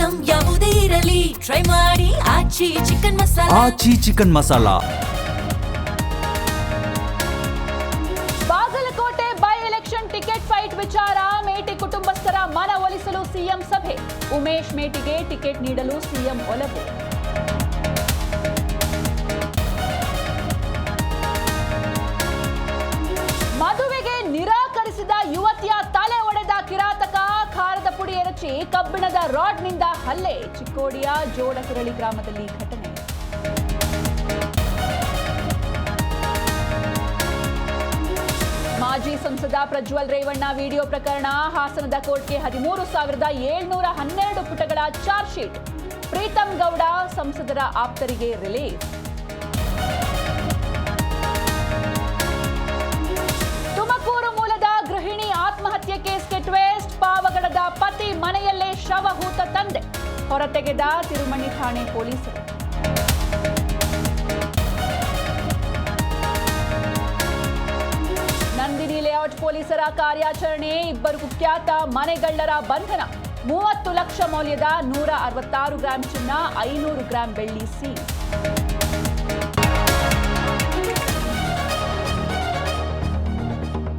Item ಯಾವುದೇ ಇರಲಿ try ಮಾಡಿ Aachi chicken masala. Aachi chicken masala. Bagalkote by election ticket fight ವಿಚಾರ ಮೇಟಿ ಕುಟುಂಬಸ್ಥರ ಮನವೊಲಿಸಲು ಸಿಎಂ ಸಭೆ. ಉಮೇಶ್ ಮೇಟಿಗೆ ಟಿಕೆಟ್ ನೀಡಲು ಸಿಎಂ ಒಲವು. ಮದುವೆಗೆ ನಿರಾಕರಿಸಿದ ಯುವತಿಯ ತಲೆ ಒಡೆದ ಕಿರಾತಕ. ಖಾರದ ಪುಡಿ ಎರಚಿ ಕಬ್ಬಿಣದ ರಾಡ್ನಿಂದ ಹಲ್ಲೆ. ಚಿಕ್ಕೋಡಿಯ ಜೋಡಕುರಳಿ ಗ್ರಾಮದಲ್ಲಿ ಘಟನೆ. ಮಾಜಿ ಸಂಸದ ಪ್ರಜ್ವಲ್ ರೇವಣ್ಣ ವಿಡಿಯೋ ಪ್ರಕರಣ. ಹಾಸನದ ಕೋರ್ಟ್ಗೆ 13,712 ಪುಟಗಳ ಚಾರ್ಜ್ ಶೀಟ್. ಪ್ರೀತಂ ಗೌಡ ಸಂಸದರ ಆಪ್ತರಿಗೆ ರಿಲೀಫ್. ತುಮಕೂರು ಮೂಲದ ಗೃಹಿಣಿ ಆತ್ಮಹತ್ಯೆ ಕೇಸ್ಗೆ ಟ್ವಿಸ್ಟ್. ಪಾವಗಡದ ಪತಿ ಮನೆಯಲ್ಲೇ ಶವ ಹೂತ ತಂದೆ. ಹೊರತೆಗೆದ ತಿರುಮಣಿ ಠಾಣೆ ಪೊಲೀಸರು. ನಂದಿನಿ ಲೇಔಟ್ ಪೊಲೀಸರ ಕಾರ್ಯಾಚರಣೆ. 2 ಕುಖ್ಯಾತ ಮನೆಗಳ್ಳರ ಬಂಧನ. 30 ಲಕ್ಷ ಮೌಲ್ಯದ 166 ಗ್ರಾಂ ಚಿನ್ನ, 500 ಗ್ರಾಂ ಬೆಳ್ಳಿ ಸೀಸ್.